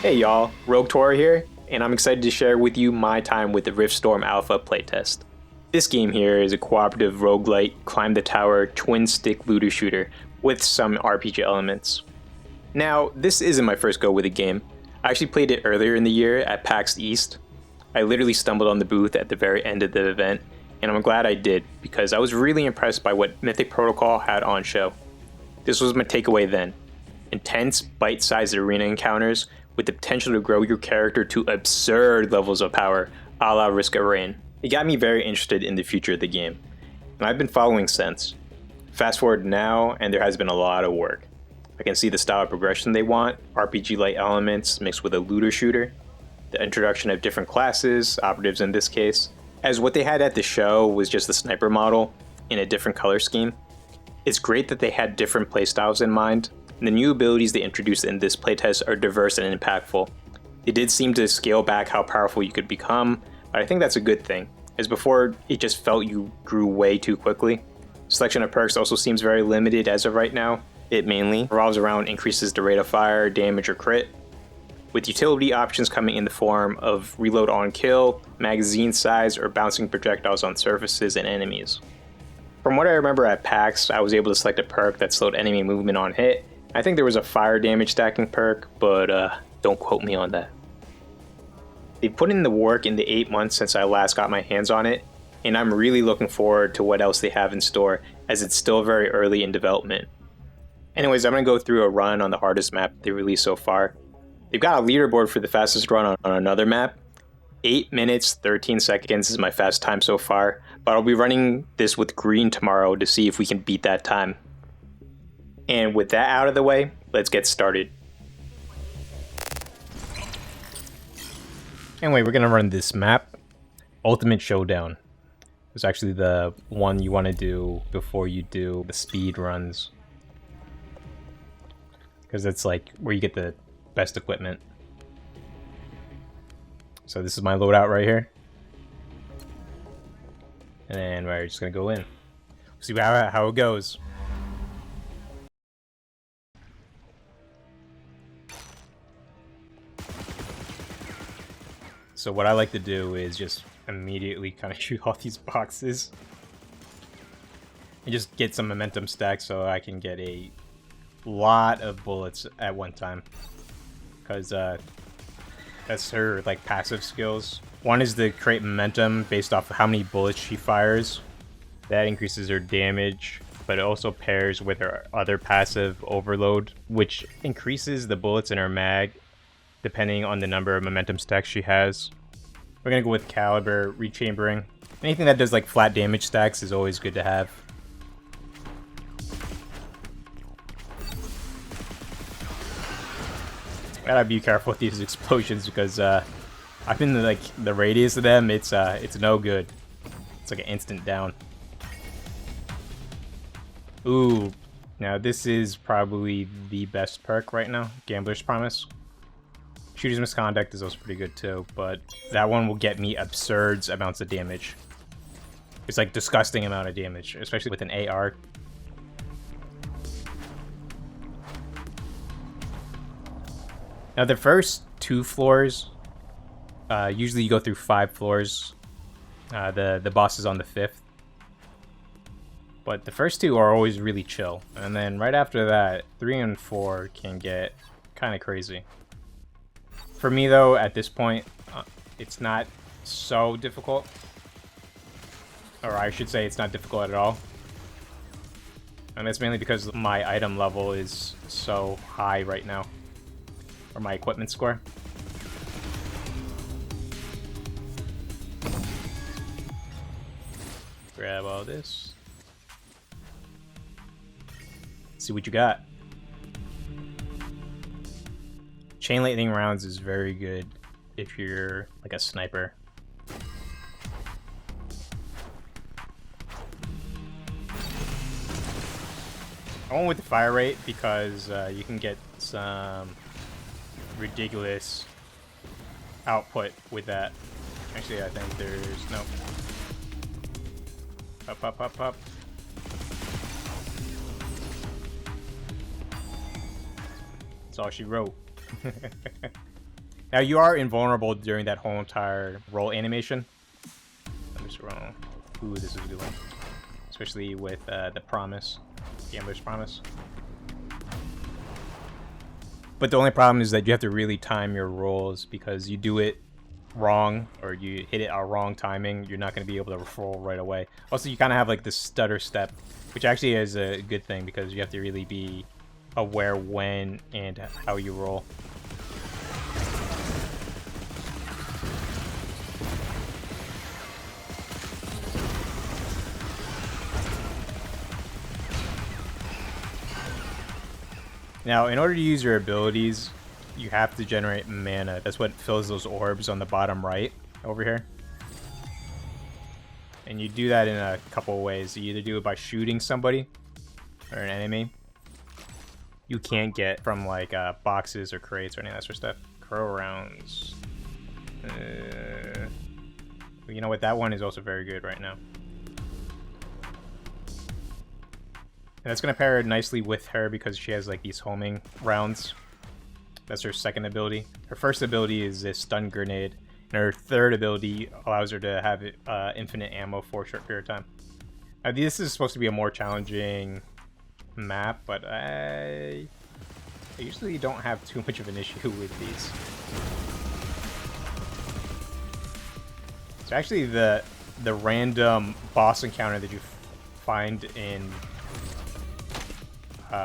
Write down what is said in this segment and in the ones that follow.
Hey y'all, RogueLite here, and I'm excited to share with you my time with the RIFTSTORM Alpha Playtest. This game here is a cooperative roguelite, climb the tower, twin stick looter shooter with some RPG elements. Now, this isn't my first go with a game. I actually played it earlier in the year at PAX East. I literally stumbled on the booth at the very end of the event, and I'm glad I did because I was really impressed by what Mythic Protocol had on show. This was my takeaway then. Intense, bite-sized arena encounters with the potential to grow your character to absurd levels of power, a la Risk of Rain. It got me very interested in the future of the game, and I've been following since. Fast forward now, and there has been a lot of work. I can see the style of progression they want, RPG-like elements mixed with a looter shooter, the introduction of different classes, operatives in this case, as what they had at the show was just the sniper model in a different color scheme. It's great that they had different playstyles in mind, and the new abilities they introduced in this playtest are diverse and impactful. They did seem to scale back how powerful you could become, but I think that's a good thing, as before it just felt you grew way too quickly. Selection of perks also seems very limited as of right now. It mainly revolves around increases the rate of fire, damage, or crit, with utility options coming in the form of reload on kill, magazine size, or bouncing projectiles on surfaces and enemies. From what I remember at PAX, I was able to select a perk that slowed enemy movement on hit. I think there was a fire damage stacking perk, but don't quote me on that. They've put in the work in the 8 months since I last got my hands on it, and I'm really looking forward to what else they have in store, as it's still very early in development. Anyways, I'm going to go through a run on the hardest map they released so far. They've got a leaderboard for the fastest run on another map. 8 minutes, 13 seconds is my fast time so far, but I'll be running this with green tomorrow to see if we can beat that time. And with that out of the way, let's get started. Anyway, we're going to run this map, Ultimate Showdown. It's actually the one you want to do before you do the speed runs, because it's like where you get the best equipment. So this is my loadout right here. And then we're just going to go in. See how it goes. So what I like to do is just immediately kind of shoot all these boxes and just get some momentum stacks so I can get a lot of bullets at one time, because that's her like passive skills. One is to create momentum based off of how many bullets she fires. That increases her damage, but it also pairs with her other passive, Overload, which increases the bullets in her mag depending on the number of momentum stacks she has. We're gonna go with Caliber, Rechambering. Anything that does like flat damage stacks is always good to have. Gotta be careful with these explosions because I've been like the radius of them. It's no good. It's like an instant down. Ooh, now this is probably the best perk right now, Gambler's Promise. Shooter's Misconduct is also pretty good too, but that one will get me absurd amounts of damage. It's like disgusting amount of damage, especially with an AR. Now the first 2 floors, usually you go through 5 floors. The boss is on the 5th. But the first 2 are always really chill. And then right after that, 3 and 4 can get kind of crazy. For me though, at this point, it's not so difficult. Or I should say it's not difficult at all. And that's mainly because my item level is so high right now. Or my equipment score. Grab all this. See what you got. Chain lightning rounds is very good if you're like a sniper. I went with the fire rate because you can get some ridiculous output with that. Actually, I think there's no. Up. That's all she wrote. Now you are invulnerable during that whole entire roll animation. Let me just roll. Ooh, this is a good one. Especially with the promise, Gambler's Promise. But the only problem is that you have to really time your rolls, because you do it wrong or you hit it at wrong timing, you're not going to be able to roll right away. Also, you kind of have like this stutter step, which actually is a good thing because you have to really be aware when and how you roll. Now, in order to use your abilities, you have to generate mana. That's what fills those orbs on the bottom right over here. And you do that in a couple of ways. You either do it by shooting somebody or an enemy. You can't get from like boxes or crates or any of that sort of stuff. Crow rounds. You know what? That one is also very good right now. And that's going to pair nicely with her because she has like these homing rounds. That's her second ability. Her first ability is this stun grenade. And her third ability allows her to have infinite ammo for a short period of time. Now, this is supposed to be a more challenging map, but I usually don't have too much of an issue with these. So actually the random boss encounter that you find in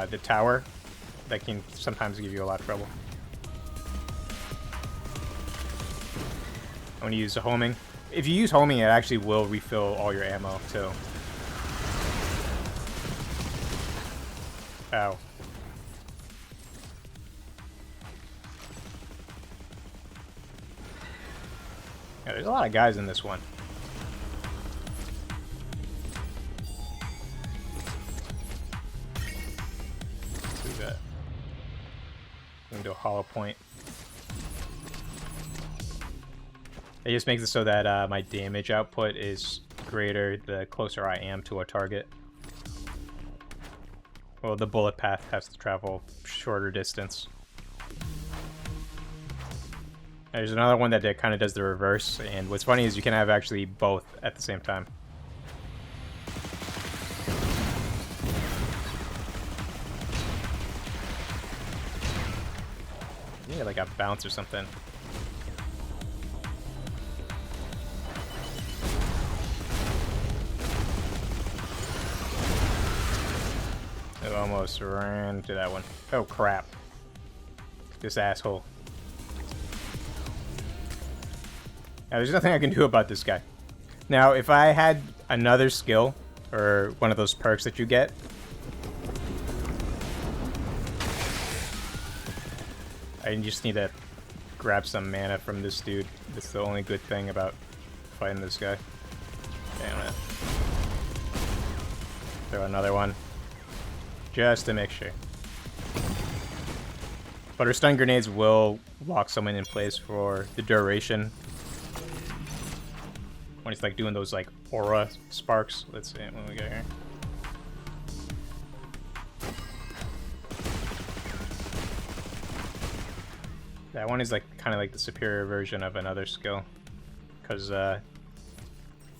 the tower, that can sometimes give you a lot of trouble. I'm going to use the homing. If you use homing, it actually will refill all your ammo too. Ow. Yeah, there's a lot of guys in this one. Let's do that. We can do a hollow point. It just makes it so that my damage output is greater the closer I am to a target. Well, the bullet path has to travel shorter distance. There's another one that kind of does the reverse, and what's funny is you can have actually both at the same time. Yeah, like a bounce or something. I almost ran to that one. Oh crap. This asshole. Now, there's nothing I can do about this guy. Now, if I had another skill, or one of those perks that you get, I just need to grab some mana from this dude. That's the only good thing about fighting this guy. Damn it. Throw another one. Just to make sure. But her stun grenades will lock someone in place for the duration. When it's like doing those like aura sparks. Let's see what we got here. That one is like kind of like the superior version of another skill, because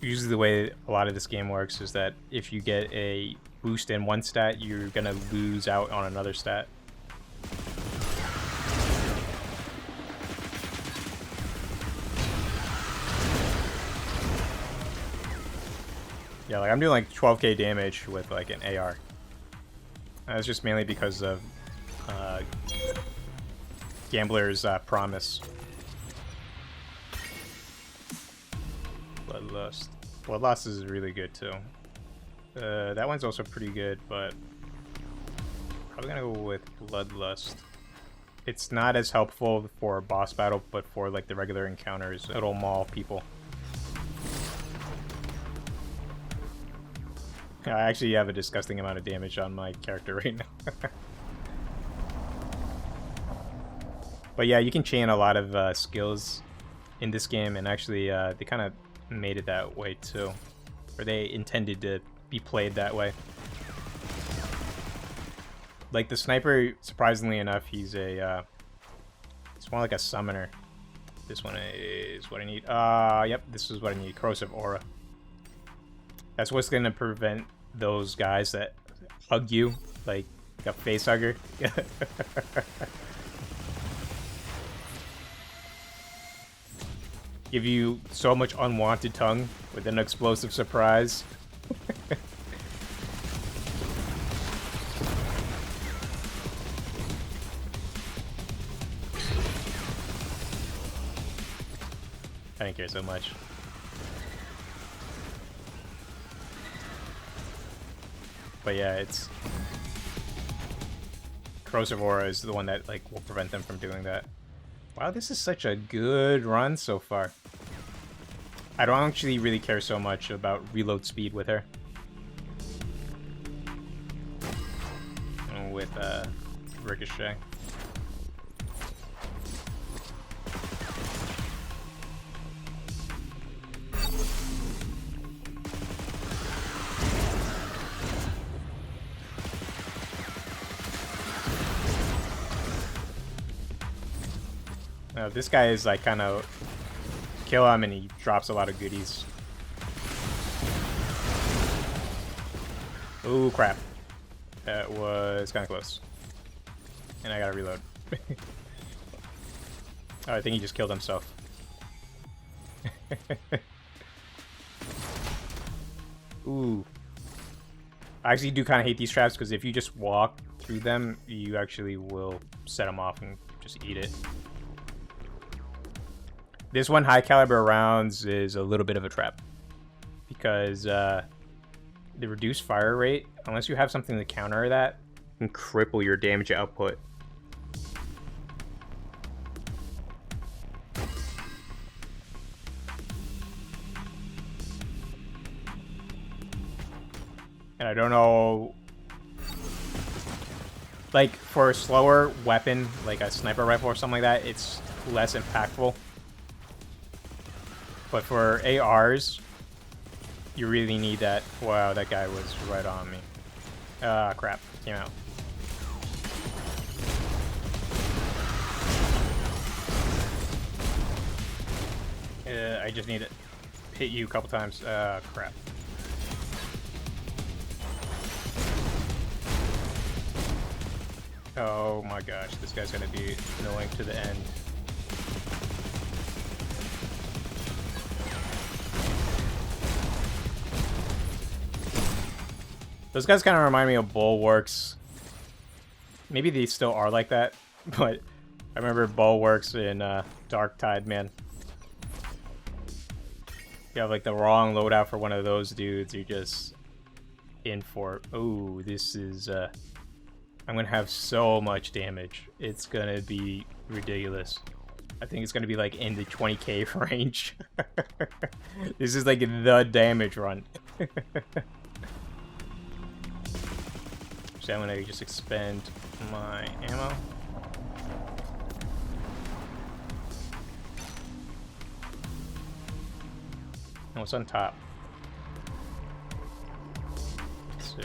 usually the way a lot of this game works is that if you get a boost in one stat, you're gonna lose out on another stat. Yeah, like I'm doing like 12k damage with like an AR. That's just mainly because of Gambler's Promise. Bloodlust. Bloodlust is really good too. That one's also pretty good, but probably gonna go with Bloodlust. It's not as helpful for a boss battle, but for like the regular encounters, it'll maul people. I actually have a disgusting amount of damage on my character right now. But yeah, you can chain a lot of skills in this game, and actually they kind of made it that way too. Or they intended to be played that way. Like the sniper, surprisingly enough, he's more like a summoner. This one is what I need. Yep, this is what I need. Corrosive Aura. That's what's gonna prevent those guys that hug you, like a face hugger. Give you so much unwanted tongue with an explosive surprise. I didn't care so much. But yeah, it's... Corrosive Aura is the one that like will prevent them from doing that. Wow, this is such a good run so far. I don't actually really care so much about reload speed with her. With Ricochet. This guy is like kind of kill him and he drops a lot of goodies. Ooh, crap. That was kind of close. And I gotta reload. Oh, I think he just killed himself. Ooh. I actually do kind of hate these traps because if you just walk through them, you actually will set them off and just eat it. This one, high caliber rounds, is a little bit of a trap because the reduced fire rate, unless you have something to counter that, can cripple your damage output. And I don't know, like for a slower weapon, like a sniper rifle or something like that, it's less impactful. But for ARs, you really need that. Wow, that guy was right on me. Ah, crap. Came out. I just need to hit you a couple times. Crap. Oh my gosh, this guy's gonna be annoying to the end. Those guys kind of remind me of Bulwarks. Maybe they still are like that, but I remember Bulwarks in Dark Tide, man. You have like the wrong loadout for one of those dudes, you're just in for... Oh, this is... I'm gonna have so much damage. It's gonna be ridiculous. I think it's gonna be like in the 20k range. This is like the damage run. So I'm gonna just expend my ammo. And what's on top? Let's see.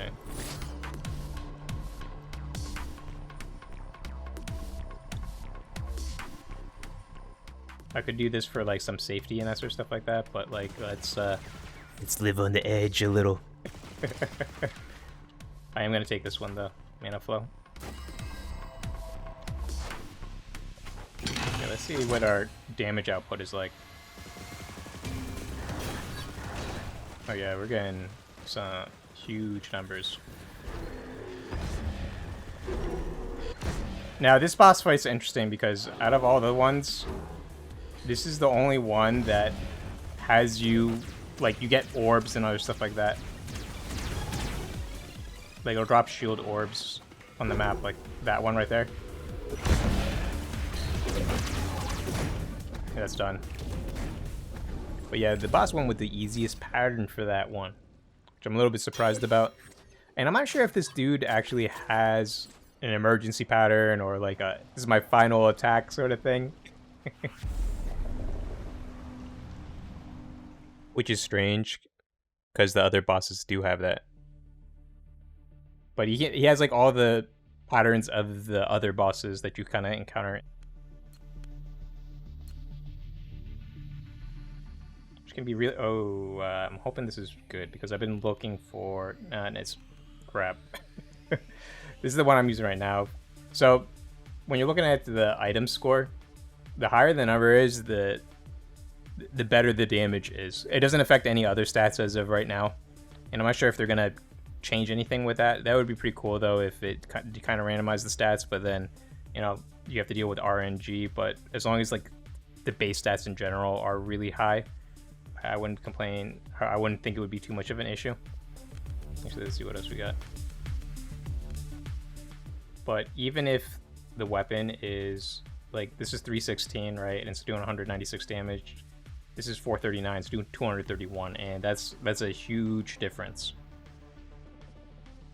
I could do this for like some safety and that sort of stuff like that, but like let's live on the edge a little. I am gonna take this one though, Mana Flow. Okay, let's see what our damage output is like. Oh yeah, we're getting some huge numbers. Now this boss fight's interesting because out of all the ones, this is the only one that has you, like, you get orbs and other stuff like that. Like, it'll drop shield orbs on the map, like that one right there. Yeah, that's done. But yeah, the boss one with the easiest pattern for that one, which I'm a little bit surprised about. And I'm not sure if this dude actually has an emergency pattern or like a, this is my final attack sort of thing. Which is strange, because the other bosses do have that. But he has like all the patterns of the other bosses that you kind of encounter. gonna be really. Oh, I'm hoping this is good because I've been looking for. And it's crap. This is the one I'm using right now. So when you're looking at the item score, the higher the number is, the better the damage is. It doesn't affect any other stats as of right now, and I'm not sure if they're gonna change anything with that. That would be pretty cool though if it kind of randomized the stats, but then you have to deal with RNG. But as long as like the base stats in general are really high, I wouldn't complain. I wouldn't think it would be too much of an issue. Actually, let's see what else we got. But even if the weapon is like, this is 316, right, and it's doing 196 damage, this is 439, it's doing 231, and that's a huge difference.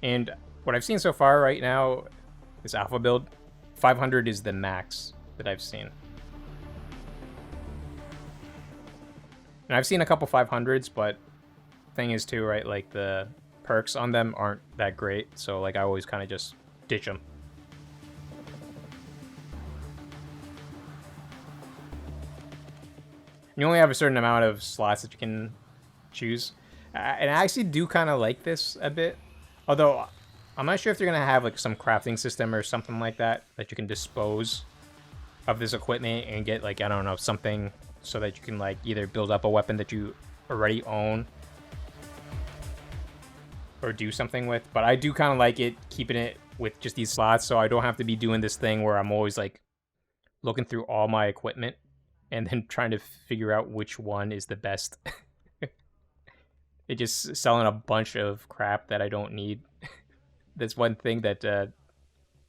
And what I've seen so far right now, this alpha build, 500 is the max that I've seen. And I've seen a couple 500s, but thing is too, right, like the perks on them aren't that great, so like I always kind of just ditch them. You only have a certain amount of slots that you can choose, and I actually do kind of like this a bit, although I'm not sure if they're gonna have like some crafting system or something like that you can dispose of this equipment and get, like, I don't know, something so that you can like either build up a weapon that you already own or do something with. But I do kind of like it, keeping it with just these slots, so I don't have to be doing this thing where I'm always like looking through all my equipment and then trying to figure out which one is the best. It just selling a bunch of crap that I don't need. That's one thing that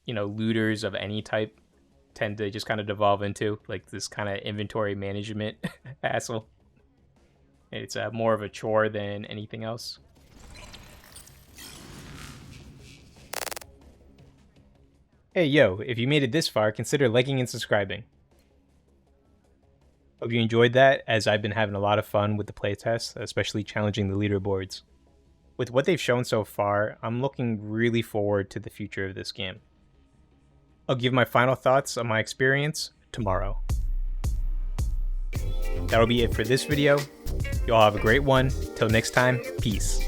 looters of any type tend to just kind of devolve into, like this kind of inventory management hassle. It's more of a chore than anything else. Hey yo, if you made it this far, consider liking and subscribing. Hope you enjoyed that, as I've been having a lot of fun with the playtest, especially challenging the leaderboards. With what they've shown so far, I'm looking really forward to the future of this game. I'll give my final thoughts on my experience tomorrow. That'll be it for this video. Y'all have a great one. Till next time, peace.